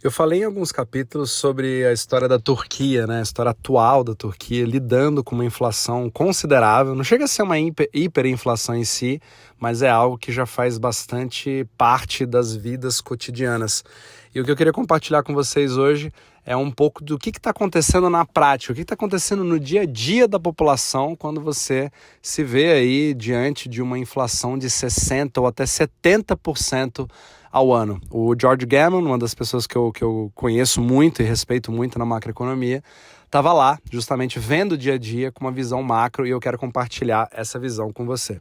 Eu falei em alguns capítulos sobre a história da Turquia, né? A história atual da Turquia, lidando com uma inflação considerável. Não chega a ser uma hiperinflação em si, mas é algo que já faz bastante parte das vidas cotidianas. E o que eu queria compartilhar com vocês hoje é um pouco do que está acontecendo na prática, o que está acontecendo no dia a dia da população quando você se vê aí diante de uma inflação de 60% ou até 70% ao ano. O George Gammon, uma das pessoas que eu conheço muito e respeito muito na macroeconomia, estava lá justamente vendo o dia a dia com uma visão macro e eu quero compartilhar essa visão com você.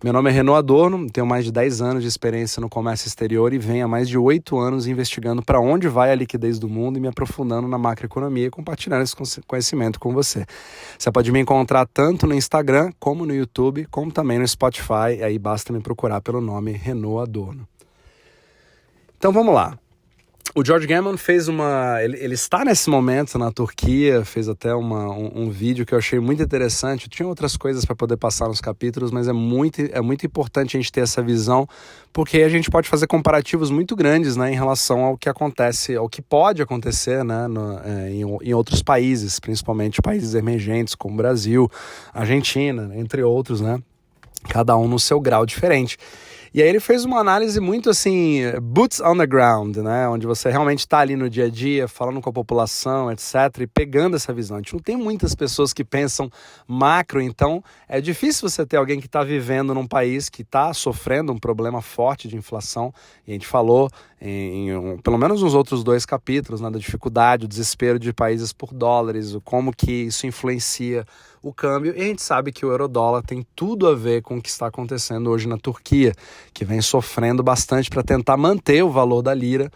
Meu nome é Renaud Adorno, tenho mais de 10 anos de experiência no comércio exterior e venho há mais de 8 anos investigando para onde vai a liquidez do mundo e me aprofundando na macroeconomia e compartilhando esse conhecimento com você. Você pode me encontrar tanto no Instagram, como no YouTube, como também no Spotify, aí basta me procurar pelo nome Renaud Adorno. Então vamos lá. O George Gammon fez ele está nesse momento na Turquia, fez até um vídeo que eu achei muito interessante. Tinha outras coisas para poder passar nos capítulos, mas é muito importante a gente ter essa visão, porque a gente pode fazer comparativos muito grandes, né, em relação ao que acontece, ao que pode acontecer, né, em outros países, principalmente países emergentes como Brasil, Argentina, entre outros, né, cada um no seu grau diferente. E aí ele fez uma análise muito assim, boots on the ground, né? Onde você realmente está ali no dia a dia, falando com a população, etc. E pegando essa visão. A gente não tem muitas pessoas que pensam macro, então é difícil você ter alguém que está vivendo num país que está sofrendo um problema forte de inflação. E a gente falou, pelo menos nos outros 2 capítulos, né, da dificuldade, o desespero de países por dólares, como que isso influencia o câmbio, e a gente sabe que o euro-dólar tem tudo a ver com o que está acontecendo hoje na Turquia, que vem sofrendo bastante para tentar manter o valor da lira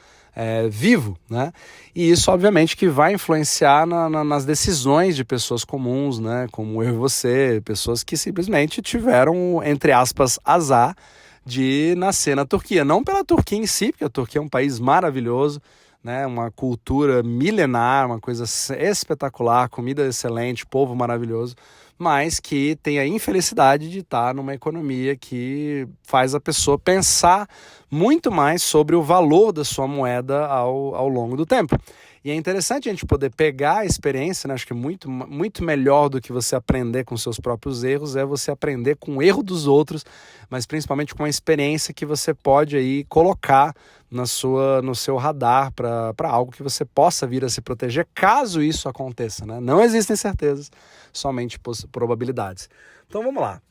vivo, né? E isso, obviamente, que vai influenciar nas decisões de pessoas comuns, né? Como eu e você, pessoas que simplesmente tiveram, entre aspas, azar de nascer na Turquia. Não pela Turquia em si, porque a Turquia é um país maravilhoso, né, uma cultura milenar, uma coisa espetacular, comida excelente, povo maravilhoso, mas que tem a infelicidade de estar numa economia que faz a pessoa pensar muito mais sobre o valor da sua moeda ao longo do tempo. E é interessante a gente poder pegar a experiência, né? Acho que muito melhor do que você aprender com seus próprios erros é você aprender com o erro dos outros, mas principalmente com a experiência que você pode aí colocar no seu radar para algo que você possa vir a se proteger caso isso aconteça, né? Não existem certezas, somente probabilidades. Então vamos lá.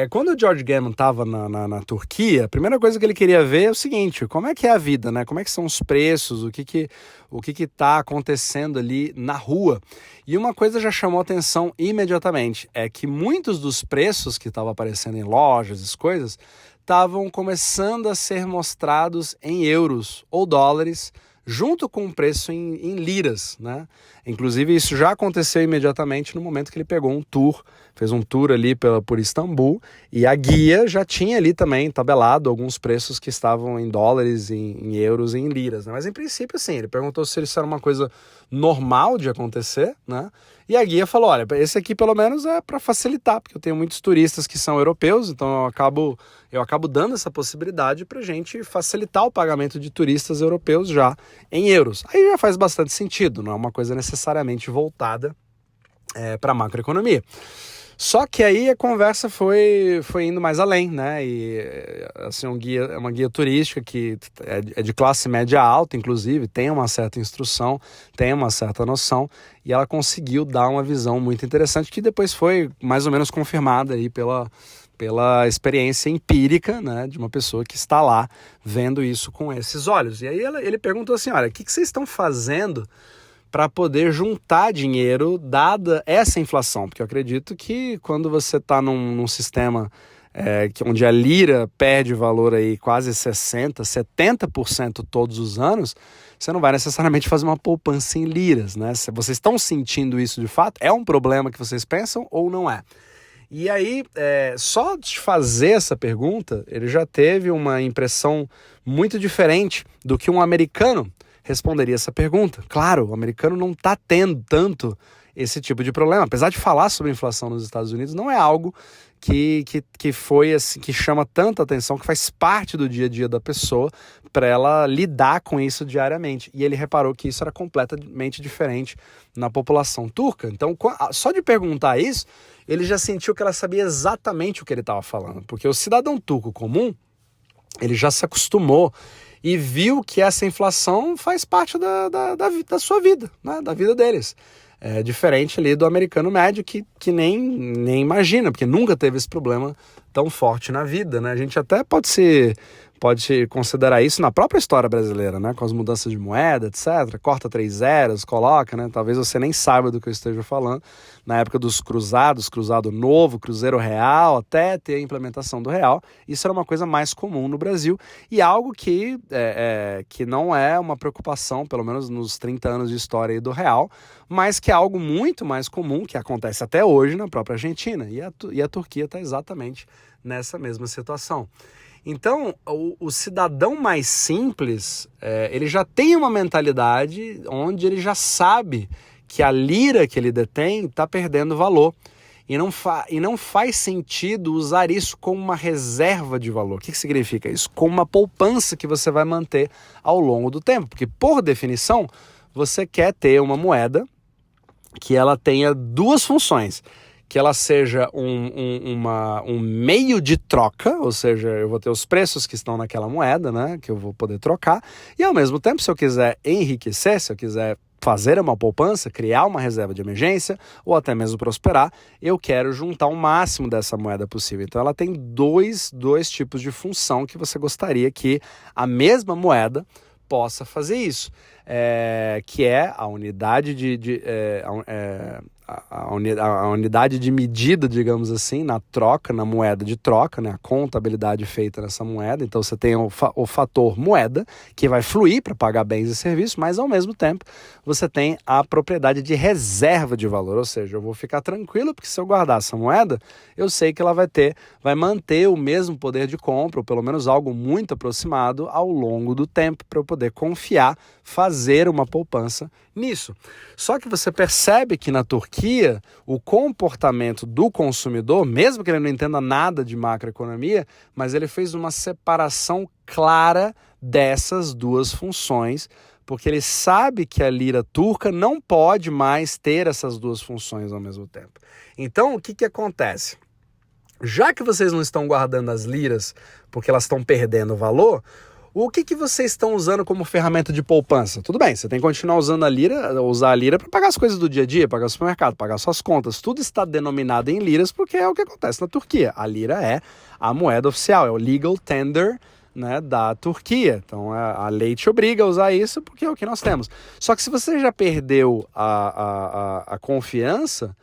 Quando o George Gammon estava na Turquia, a primeira coisa que ele queria ver é o seguinte: como é que é a vida, né? Como é que são os preços, o que está acontecendo ali na rua. E uma coisa já chamou atenção imediatamente, é que muitos dos preços que estavam aparecendo em lojas, as coisas, estavam começando a ser mostrados em euros ou dólares, junto com o preço em liras, né? Inclusive isso já aconteceu imediatamente no momento que ele pegou um tour, fez um tour ali por Istambul, e a guia já tinha ali também tabelado alguns preços que estavam em dólares, em euros e em liras, né? Mas em princípio sim, ele perguntou se isso era uma coisa normal de acontecer, né? E a guia falou, olha, esse aqui pelo menos é para facilitar, porque eu tenho muitos turistas que são europeus, então eu acabo dando essa possibilidade para a gente facilitar o pagamento de turistas europeus já em euros. Aí já faz bastante sentido, não é uma coisa necessariamente voltada para a macroeconomia. Só que aí a conversa foi indo mais além, né? E assim, é uma guia turística que é de classe média alta, inclusive, tem uma certa instrução, tem uma certa noção, e ela conseguiu dar uma visão muito interessante que depois foi mais ou menos confirmada aí pela experiência empírica, né, de uma pessoa que está lá vendo isso com esses olhos. E aí ele perguntou assim, olha, o que vocês estão fazendo para poder juntar dinheiro dada essa inflação? Porque eu acredito que quando você está num sistema onde a lira perde valor aí quase 60%, 70% todos os anos, você não vai necessariamente fazer uma poupança em liras, né? Se vocês estão sentindo isso de fato, é um problema que vocês pensam ou não é? E aí, só de fazer essa pergunta, ele já teve uma impressão muito diferente do que um americano responderia essa pergunta. Claro, o americano não está tendo tanto esse tipo de problema. Apesar de falar sobre inflação nos Estados Unidos, não é algo que foi assim, que chama tanta atenção, que faz parte do dia a dia da pessoa para ela lidar com isso diariamente. E ele reparou que isso era completamente diferente na população turca. Então, só de perguntar isso, ele já sentiu que ela sabia exatamente o que ele estava falando. Porque o cidadão turco comum, ele já se acostumou e viu que essa inflação faz parte da sua vida, né? Da vida deles. É diferente ali do americano médio que nem imagina, porque nunca teve esse problema tão forte na vida, né? A gente até pode considerar isso na própria história brasileira, né? Com as mudanças de moeda, etc. Corta 3 zeros, coloca, né? Talvez você nem saiba do que eu esteja falando. Na época dos cruzados, cruzado novo, cruzeiro real, até ter a implementação do real, isso era uma coisa mais comum no Brasil e algo que não é uma preocupação, pelo menos nos 30 anos de história aí do real, mas que é algo muito mais comum, que acontece até hoje na própria Argentina. E a Turquia está exatamente nessa mesma situação. Então, o cidadão mais simples, ele já tem uma mentalidade onde ele já sabe que a lira que ele detém está perdendo valor. E não faz sentido usar isso como uma reserva de valor. O que significa isso? Como uma poupança que você vai manter ao longo do tempo. Porque, por definição, você quer ter uma moeda que ela tenha duas funções. Que ela seja um meio de troca, ou seja, eu vou ter os preços que estão naquela moeda, né, que eu vou poder trocar, e ao mesmo tempo, se eu quiser enriquecer, se eu quiser fazer uma poupança, criar uma reserva de emergência, ou até mesmo prosperar, eu quero juntar o máximo dessa moeda possível. Então ela tem dois tipos de função que você gostaria que a mesma moeda possa fazer isso, que é a unidade a unidade de medida, digamos assim, na troca, na moeda de troca, né, a contabilidade feita nessa moeda. Então você tem o fator moeda, que vai fluir para pagar bens e serviços, mas ao mesmo tempo você tem a propriedade de reserva de valor, ou seja, eu vou ficar tranquilo porque se eu guardar essa moeda, eu sei que ela vai manter o mesmo poder de compra, ou pelo menos algo muito aproximado ao longo do tempo, para eu poder confiar, fazer uma poupança nisso. Só que você percebe que na Turquia, o comportamento do consumidor, mesmo que ele não entenda nada de macroeconomia, mas ele fez uma separação clara dessas duas funções, porque ele sabe que a lira turca não pode mais ter essas duas funções ao mesmo tempo. Então, o que acontece? Já que vocês não estão guardando as liras porque elas estão perdendo valor, o que vocês estão usando como ferramenta de poupança? Tudo bem, você tem que continuar usando usar a lira para pagar as coisas do dia a dia, pagar o supermercado, pagar suas contas. Tudo está denominado em liras porque é o que acontece na Turquia. A lira é a moeda oficial, é o legal tender, né, da Turquia. Então a lei te obriga a usar isso porque é o que nós temos. Só que se você já perdeu a confiança,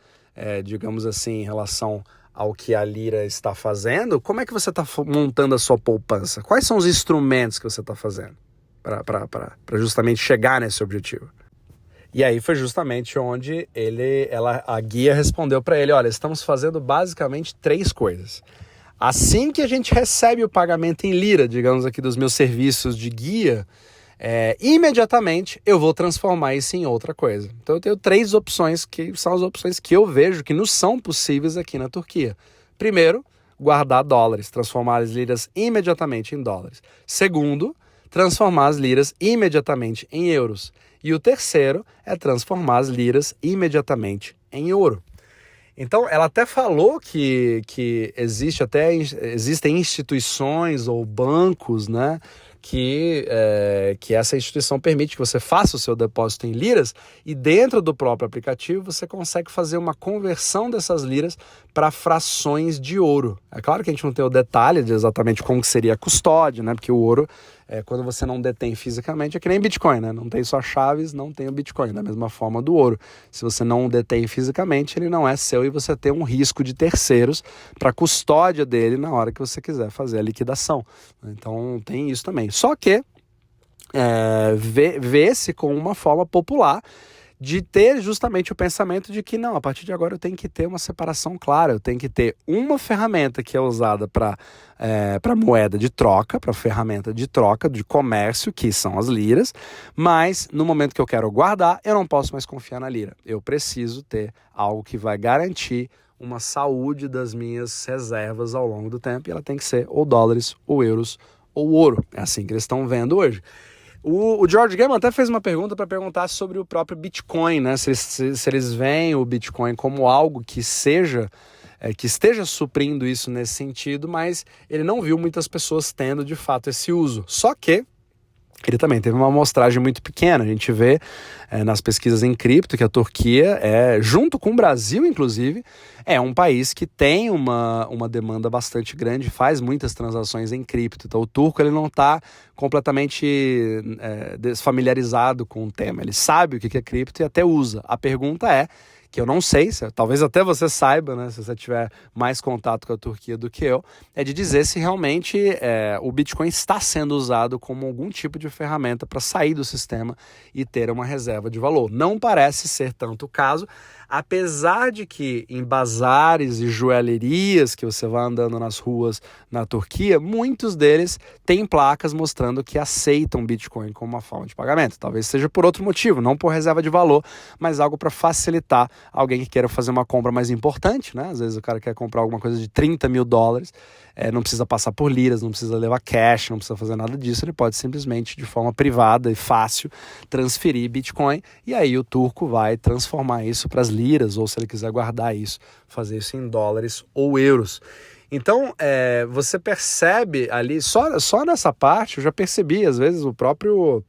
digamos assim, em relação ao que a lira está fazendo, como é que você está montando a sua poupança? Quais são os instrumentos que você está fazendo para justamente chegar nesse objetivo? E aí foi justamente onde a guia respondeu para ele, olha, estamos fazendo basicamente 3 coisas. Assim que a gente recebe o pagamento em lira, digamos aqui, dos meus serviços de guia, imediatamente eu vou transformar isso em outra coisa. Então eu tenho 3 opções que são as opções que eu vejo que não são possíveis aqui na Turquia. Primeiro, guardar dólares, transformar as liras imediatamente em dólares. Segundo, transformar as liras imediatamente em euros. E o terceiro é transformar as liras imediatamente em ouro. Então, ela até falou que existem instituições ou bancos, né, que essa instituição permite que você faça o seu depósito em liras e dentro do próprio aplicativo você consegue fazer uma conversão dessas liras para frações de ouro. É claro que a gente não tem o detalhe de exatamente como que seria a custódia, né? Porque o ouro, quando você não detém fisicamente, é que nem Bitcoin, né? Não tem só chaves, não tem o Bitcoin, da mesma forma do ouro. Se você não o detém fisicamente, ele não é seu e você tem um risco de terceiros para custódia dele na hora que você quiser fazer a liquidação. Então tem isso também. Só que vê-se com uma forma popular de ter justamente o pensamento de que não, a partir de agora eu tenho que ter uma separação clara, eu tenho que ter uma ferramenta que é usada para moeda de troca, para ferramenta de troca, de comércio, que são as liras, mas no momento que eu quero guardar, eu não posso mais confiar na lira. Eu preciso ter algo que vai garantir uma saúde das minhas reservas ao longo do tempo, e ela tem que ser ou dólares, ou euros, ou ouro. É assim que eles estão vendo hoje. O George Gammon até fez uma pergunta para perguntar sobre o próprio Bitcoin, né? Se eles veem o Bitcoin como algo que esteja suprindo isso nesse sentido, mas ele não viu muitas pessoas tendo de fato esse uso. Só que ele também teve uma amostragem muito pequena. A gente vê nas pesquisas em cripto que a Turquia, junto com o Brasil, inclusive, é um país que tem uma demanda bastante grande, faz muitas transações em cripto. Então o turco ele não está completamente desfamiliarizado com o tema. Ele sabe o que é cripto e até usa. A pergunta é, que eu não sei, talvez até você saiba, né, se você tiver mais contato com a Turquia do que eu, é de dizer se realmente o Bitcoin está sendo usado como algum tipo de ferramenta para sair do sistema e ter uma reserva de valor. Não parece ser tanto o caso, apesar de que em bazares e joalherias que você vai andando nas ruas na Turquia, muitos deles têm placas mostrando que aceitam Bitcoin como uma forma de pagamento. Talvez seja por outro motivo, não por reserva de valor, mas algo para facilitar alguém que queira fazer uma compra mais importante, né? Às vezes o cara quer comprar alguma coisa de $30 mil, não precisa passar por liras, não precisa levar cash, não precisa fazer nada disso, ele pode simplesmente, de forma privada e fácil, transferir Bitcoin, e aí o turco vai transformar isso para as liras, ou se ele quiser guardar isso, fazer isso em dólares ou euros. Então, você percebe ali, só nessa parte, eu já percebi, às vezes, um próprio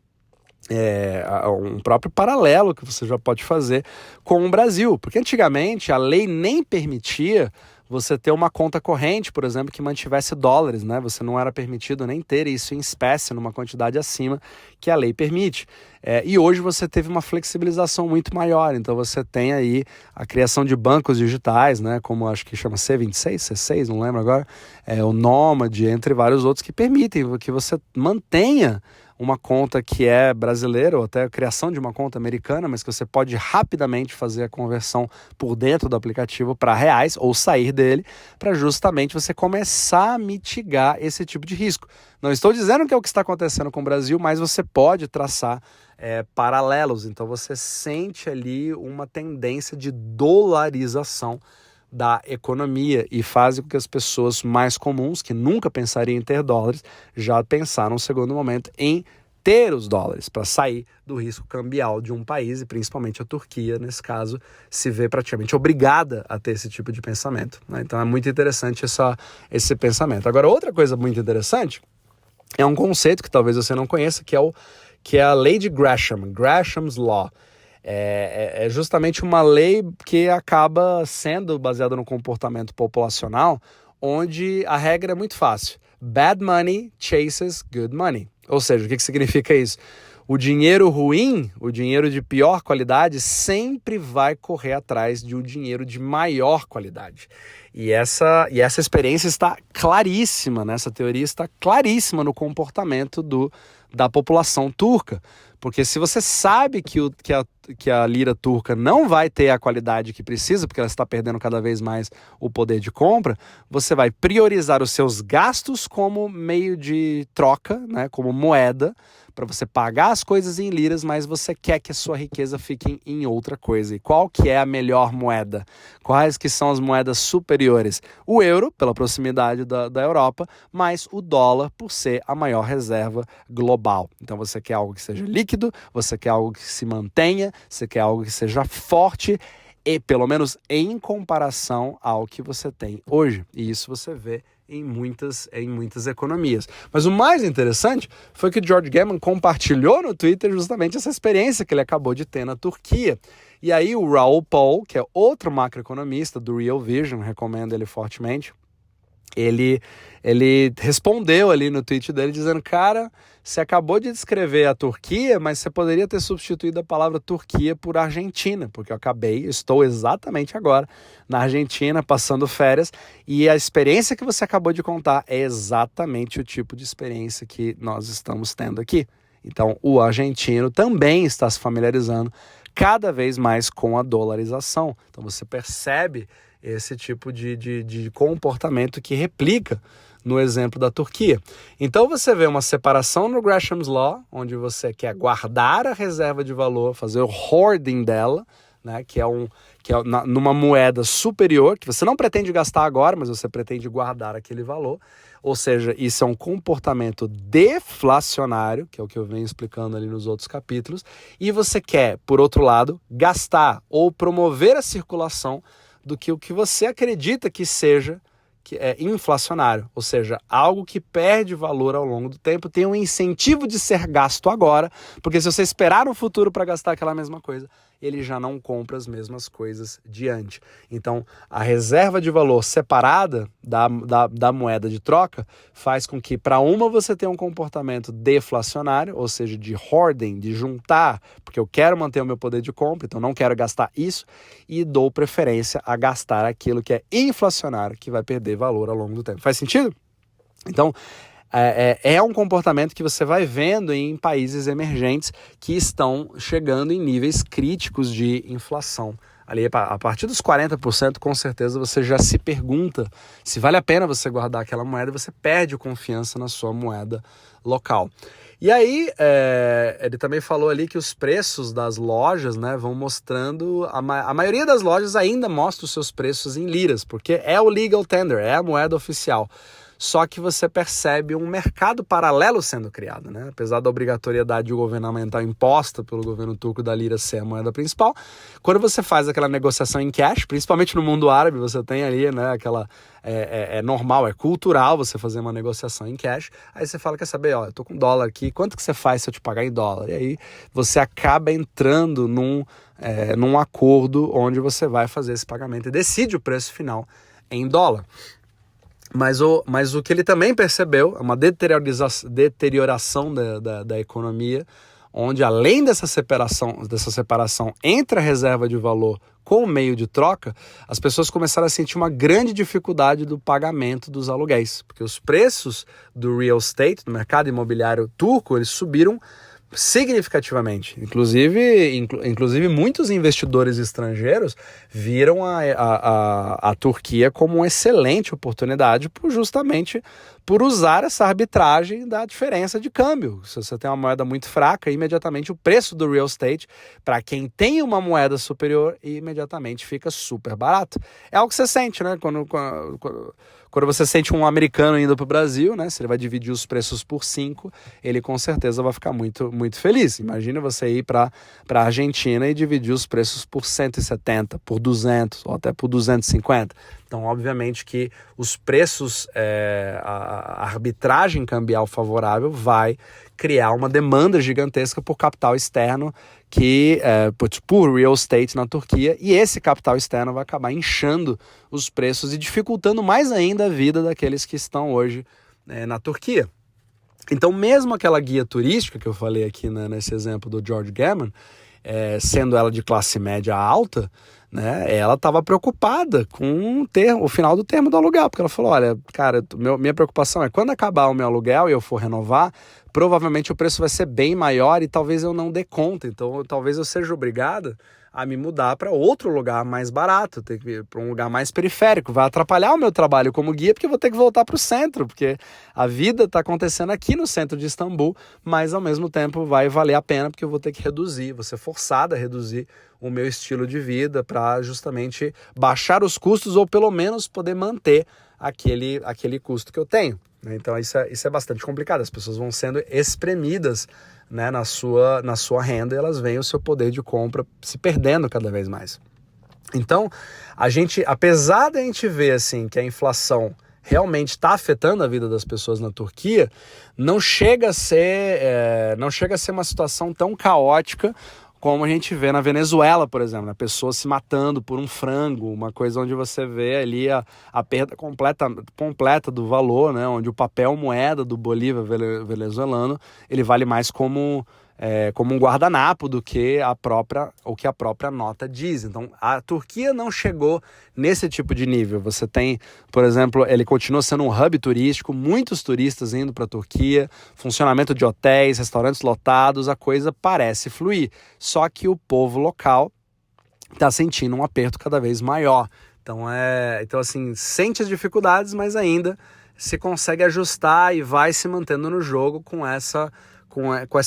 paralelo que você já pode fazer com o Brasil, porque antigamente a lei nem permitia você ter uma conta corrente, por exemplo, que mantivesse dólares, né? Você não era permitido nem ter isso em espécie, numa quantidade acima que a lei permite. E hoje você teve uma flexibilização muito maior, então você tem aí a criação de bancos digitais, né? Como acho que chama C26, C6, não lembro agora, o Nômade, entre vários outros, que permitem que você mantenha uma conta que é brasileira, ou até a criação de uma conta americana, mas que você pode rapidamente fazer a conversão por dentro do aplicativo para reais ou sair dele, para justamente você começar a mitigar esse tipo de risco. Não estou dizendo que é o que está acontecendo com o Brasil, mas você pode traçar paralelos. Então você sente ali uma tendência de dolarização da economia e faz com que as pessoas mais comuns, que nunca pensariam em ter dólares, já pensaram no segundo momento em ter os dólares para sair do risco cambial de um país, e principalmente a Turquia, nesse caso, se vê praticamente obrigada a ter esse tipo de pensamento, né? Então é muito interessante esse pensamento. Agora, outra coisa muito interessante é um conceito que talvez você não conheça, que é a lei de Gresham, Gresham's Law. É justamente uma lei que acaba sendo baseada no comportamento populacional, onde a regra é muito fácil. Bad money chases good money. Ou seja, o que significa isso? O dinheiro ruim, o dinheiro de pior qualidade, sempre vai correr atrás de um dinheiro de maior qualidade. E essa experiência está claríssima, né? Essa teoria está claríssima no comportamento da população turca. Porque se você sabe que a lira turca não vai ter a qualidade que precisa, porque ela está perdendo cada vez mais o poder de compra, você vai priorizar os seus gastos como meio de troca, né, como moeda, para você pagar as coisas em liras, mas você quer que a sua riqueza fique em outra coisa. E qual que é a melhor moeda? Quais que são as moedas superiores? O euro, pela proximidade da Europa, mas o dólar, por ser a maior reserva global. Então você quer algo que seja líquido, você quer algo que se mantenha, você quer algo que seja forte, e pelo menos em comparação ao que você tem hoje. E isso você vê em muitas economias. Mas o mais interessante foi que o George Gammon compartilhou no Twitter justamente essa experiência que ele acabou de ter na Turquia. E aí o Raoul Pal, que é outro macroeconomista do Real Vision, recomendo ele fortemente, ele respondeu ali no tweet dele dizendo: cara, você acabou de descrever a Turquia, mas você poderia ter substituído a palavra Turquia por Argentina, porque estou exatamente agora na Argentina, passando férias, e a experiência que você acabou de contar é exatamente o tipo de experiência que nós estamos tendo aqui. Então, o argentino também está se familiarizando cada vez mais com a dolarização. Então você percebe esse tipo de comportamento que replica no exemplo da Turquia. Então você vê uma separação no Gresham's Law, onde você quer guardar a reserva de valor, fazer o hoarding dela, né, numa moeda superior, que você não pretende gastar agora, mas você pretende guardar aquele valor. Ou seja, isso é um comportamento deflacionário, que é o que eu venho explicando ali nos outros capítulos, e você quer, por outro lado, gastar ou promover a circulação do que o que você acredita que seja que é inflacionário, ou seja, algo que perde valor ao longo do tempo, tem um incentivo de ser gasto agora, porque se você esperar no futuro para gastar aquela mesma coisa, ele já não compra as mesmas coisas diante. Então, a reserva de valor separada da moeda de troca faz com que, para uma, você tenha um comportamento deflacionário, ou seja, de hoarding, de juntar, porque eu quero manter o meu poder de compra, então não quero gastar isso, e dou preferência a gastar aquilo que é inflacionário, que vai perder valor ao longo do tempo. Faz sentido? Então, é um comportamento que você vai vendo em países emergentes que estão chegando em níveis críticos de inflação. Ali, a partir dos 40%, com certeza você já se pergunta se vale a pena você guardar aquela moeda, você perde confiança na sua moeda local. E aí, ele também falou ali que os preços das lojas, né, vão mostrando, a maioria das lojas ainda mostra os seus preços em liras, porque é o legal tender, é a moeda oficial. Só que você percebe um mercado paralelo sendo criado, né? Apesar da obrigatoriedade governamental imposta pelo governo turco da lira ser a moeda principal, quando você faz aquela negociação em cash, principalmente no mundo árabe, você tem ali, né, aquela... É normal, é cultural você fazer uma negociação em cash, aí você fala, quer saber, ó, eu tô com dólar aqui, quanto que você faz se eu te pagar em dólar? E aí você acaba entrando num acordo onde você vai fazer esse pagamento e decide o preço final em dólar. Mas o que ele também percebeu é uma deterioração da economia, onde além dessa separação entre a reserva de valor com o meio de troca, as pessoas começaram a sentir uma grande dificuldade do pagamento dos aluguéis, porque os preços do real estate, do mercado imobiliário turco, eles subiram significativamente. Inclusive muitos investidores estrangeiros viram a Turquia como uma excelente oportunidade justamente por usar essa arbitragem da diferença de câmbio. Se você tem uma moeda muito fraca, imediatamente o preço do real estate, para quem tem uma moeda superior, imediatamente fica super barato. É algo que você sente, né? Quando você sente um americano indo para o Brasil, né? Se ele vai dividir os preços por 5, ele com certeza vai ficar muito, muito feliz. Imagina você ir para a Argentina e dividir os preços por 170, por 200 ou até por 250. Então, obviamente que os preços, a arbitragem cambial favorável vai criar uma demanda gigantesca por capital externo por real estate na Turquia, e esse capital externo vai acabar inchando os preços e dificultando mais ainda a vida daqueles que estão hoje na Turquia. Então, mesmo aquela guia turística que eu falei aqui, né, nesse exemplo do George Gammon, sendo ela de classe média alta, né, ela estava preocupada com o final do termo do aluguel, porque ela falou, olha, cara, minha preocupação é quando acabar o meu aluguel e eu for renovar, provavelmente o preço vai ser bem maior e talvez eu não dê conta, então talvez eu seja obrigada a me mudar para outro lugar mais barato, ter que ir para um lugar mais periférico, vai atrapalhar o meu trabalho como guia, porque eu vou ter que voltar para o centro, porque a vida está acontecendo aqui no centro de Istambul, mas ao mesmo tempo vai valer a pena, porque eu vou ter que reduzir, vou ser forçada a reduzir o meu estilo de vida para justamente baixar os custos ou pelo menos poder manter aquele custo que eu tenho. Então isso é bastante complicado, as pessoas vão sendo espremidas, né, na sua renda, e elas veem o seu poder de compra se perdendo cada vez mais. Então, apesar de a gente ver assim, que a inflação realmente está afetando a vida das pessoas na Turquia, não chega a ser uma situação tão caótica como a gente vê na Venezuela, por exemplo, a pessoa se matando por um frango, uma coisa onde você vê ali a perda completa do valor, né? Onde o papel moeda do bolívar venezuelano, ele vale mais como como um guardanapo do que o que a própria nota diz. Então, a Turquia não chegou nesse tipo de nível. Você tem, por exemplo, ele continua sendo um hub turístico, muitos turistas indo para a Turquia, funcionamento de hotéis, restaurantes lotados, a coisa parece fluir. Só que o povo local está sentindo um aperto cada vez maior. Então, assim, sente as dificuldades, mas ainda se consegue ajustar e vai se mantendo no jogo com essa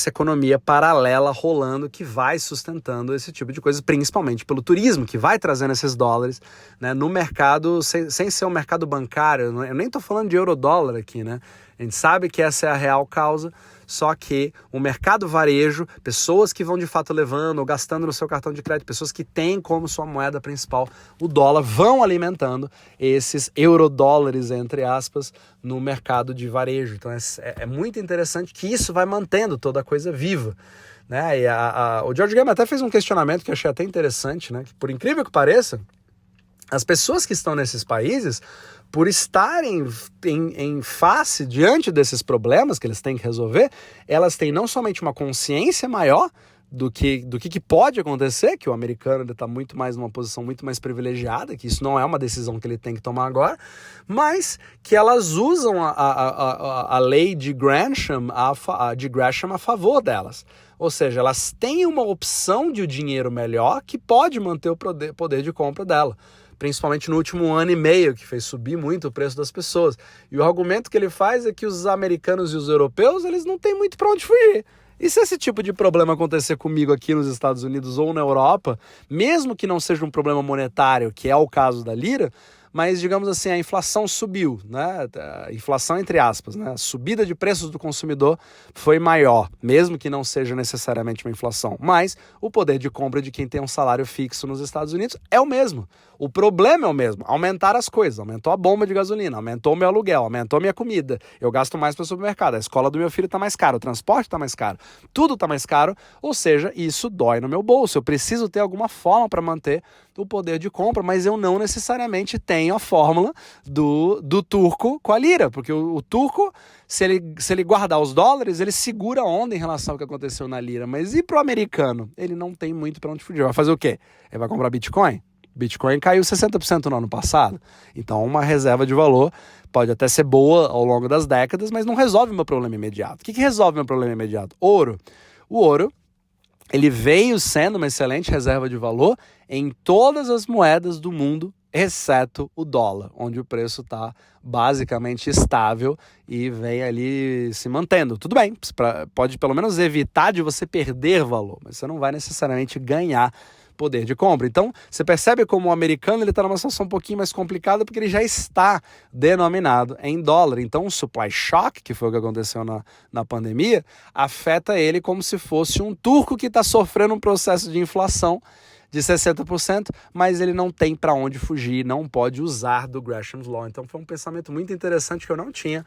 economia paralela rolando que vai sustentando esse tipo de coisa, principalmente pelo turismo, que vai trazendo esses dólares, né, no mercado, sem ser um mercado bancário. Eu nem estou falando de euro-dólar aqui, né? A gente sabe que essa é a real causa, só que o mercado varejo, pessoas que vão de fato levando ou gastando no seu cartão de crédito, pessoas que têm como sua moeda principal o dólar, vão alimentando esses eurodólares, entre aspas, no mercado de varejo. Então é muito interessante que isso vai mantendo toda a coisa viva, né? E o George Gamer até fez um questionamento que eu achei até interessante, né? Que, por incrível que pareça, as pessoas que estão nesses países, por estarem em face diante desses problemas que eles têm que resolver, elas têm não somente uma consciência maior do que pode acontecer, que o americano está muito mais numa posição muito mais privilegiada, que isso não é uma decisão que ele tem que tomar agora, mas que elas usam a lei de Gresham a favor delas. Ou seja, elas têm uma opção de dinheiro melhor que pode manter o poder de compra dela, principalmente no último ano e meio, que fez subir muito o preço das pessoas. E o argumento que ele faz é que os americanos e os europeus, eles não têm muito para onde fugir. E se esse tipo de problema acontecer comigo aqui nos Estados Unidos ou na Europa, mesmo que não seja um problema monetário, que é o caso da lira, mas, digamos assim, a inflação subiu, né? A inflação entre aspas, né? A subida de preços do consumidor foi maior, mesmo que não seja necessariamente uma inflação. Mas o poder de compra de quem tem um salário fixo nos Estados Unidos é o mesmo. O problema é o mesmo, aumentaram as coisas, aumentou a bomba de gasolina, aumentou o meu aluguel, aumentou a minha comida, eu gasto mais para o supermercado, a escola do meu filho está mais cara, o transporte está mais caro, tudo está mais caro, ou seja, isso dói no meu bolso, eu preciso ter alguma forma para manter o poder de compra, mas eu não necessariamente tenho a fórmula do turco com a lira, porque o turco, se ele guardar os dólares, ele segura a onda em relação ao que aconteceu na lira, mas e pro americano? Ele não tem muito para onde fugir, vai fazer o quê? Ele vai comprar Bitcoin? Bitcoin caiu 60% no ano passado, então uma reserva de valor pode até ser boa ao longo das décadas, mas não resolve o meu problema imediato. O que resolve o meu problema imediato? Ouro. O ouro, ele veio sendo uma excelente reserva de valor em todas as moedas do mundo, exceto o dólar, onde o preço está basicamente estável e vem ali se mantendo. Tudo bem, pode pelo menos evitar de você perder valor, mas você não vai necessariamente ganhar poder de compra. Então, você percebe como o americano está numa situação um pouquinho mais complicada porque ele já está denominado em dólar. Então, o supply shock, que foi o que aconteceu na pandemia, afeta ele como se fosse um turco que está sofrendo um processo de inflação de 60%, mas ele não tem para onde fugir, não pode usar do Gresham's Law. Então, foi um pensamento muito interessante que eu não tinha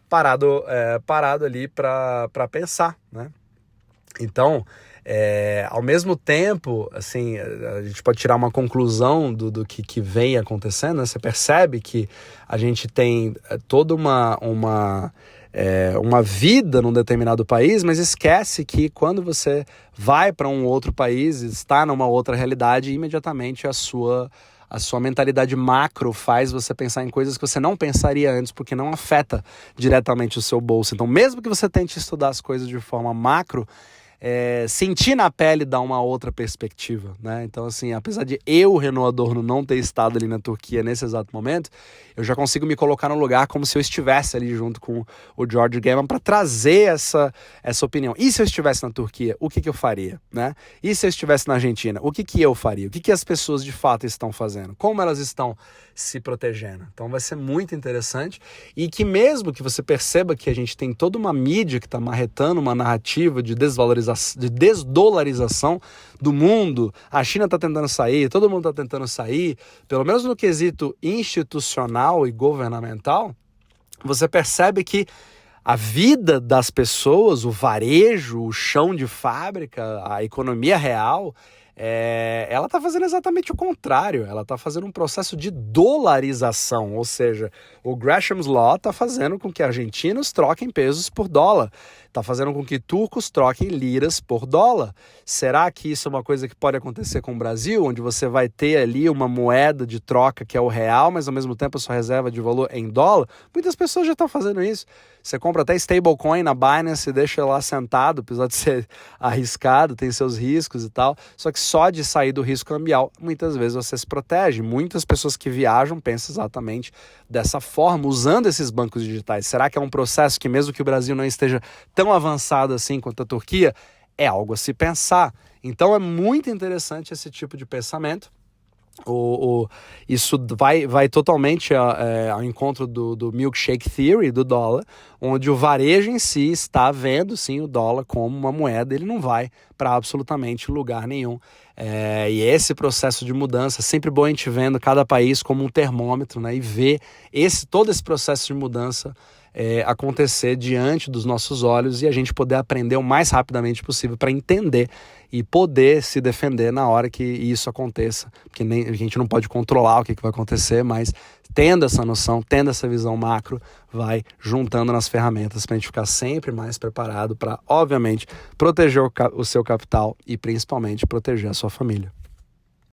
parado ali para pensar, né? Então, ao mesmo tempo, assim, a gente pode tirar uma conclusão do que vem acontecendo, né? Você percebe que a gente tem toda uma vida num determinado país, mas esquece que quando você vai para um outro país, está numa outra realidade, imediatamente a sua mentalidade macro faz você pensar em coisas que você não pensaria antes, porque não afeta diretamente o seu bolso. Então, mesmo que você tente estudar as coisas de forma macro, sentir na pele dá uma outra perspectiva, né? Então, assim, apesar de eu, Renaud Adorno, não ter estado ali na Turquia nesse exato momento, eu já consigo me colocar no lugar como se eu estivesse ali junto com o George Gammon para trazer essa opinião. E se eu estivesse na Turquia, o que eu faria, né? E se eu estivesse na Argentina, o que eu faria? O que as pessoas de fato estão fazendo? Como elas estão se protegendo? Então vai ser muito interessante e que mesmo que você perceba que a gente tem toda uma mídia que está marretando uma narrativa de desdolarização do mundo, a China está tentando sair, todo mundo está tentando sair, pelo menos no quesito institucional e governamental, você percebe que a vida das pessoas, o varejo, o chão de fábrica, a economia real, ela está fazendo exatamente o contrário. Ela está fazendo um processo de dolarização, ou seja, o Gresham's Law está fazendo com que argentinos troquem pesos por dólar, está fazendo com que turcos troquem liras por dólar. Será que isso é uma coisa que pode acontecer com o Brasil, onde você vai ter ali uma moeda de troca que é o real, mas ao mesmo tempo a sua reserva de valor é em dólar? Muitas pessoas já estão fazendo isso. Você compra até stablecoin na Binance e deixa lá sentado, apesar de ser arriscado, tem seus riscos e tal. Só que só de sair do risco cambial, muitas vezes você se protege. Muitas pessoas que viajam pensam exatamente dessa forma, usando esses bancos digitais. Será que é um processo que, mesmo que o Brasil não esteja tão avançado assim quanto a Turquia, é algo a se pensar? Então é muito interessante esse tipo de pensamento. Isso vai totalmente ao encontro do milkshake theory do dólar, onde o varejo em si está vendo sim o dólar como uma moeda, ele não vai para absolutamente lugar nenhum. E esse processo de mudança, sempre bom a gente vendo cada país como um termômetro, né, e ver todo esse processo de mudança acontecer diante dos nossos olhos e a gente poder aprender o mais rapidamente possível para entender e poder se defender na hora que isso aconteça, porque a gente não pode controlar o que vai acontecer, mas tendo essa noção, tendo essa visão macro, vai juntando nas ferramentas para a gente ficar sempre mais preparado para, obviamente, proteger o seu capital e principalmente proteger a sua família.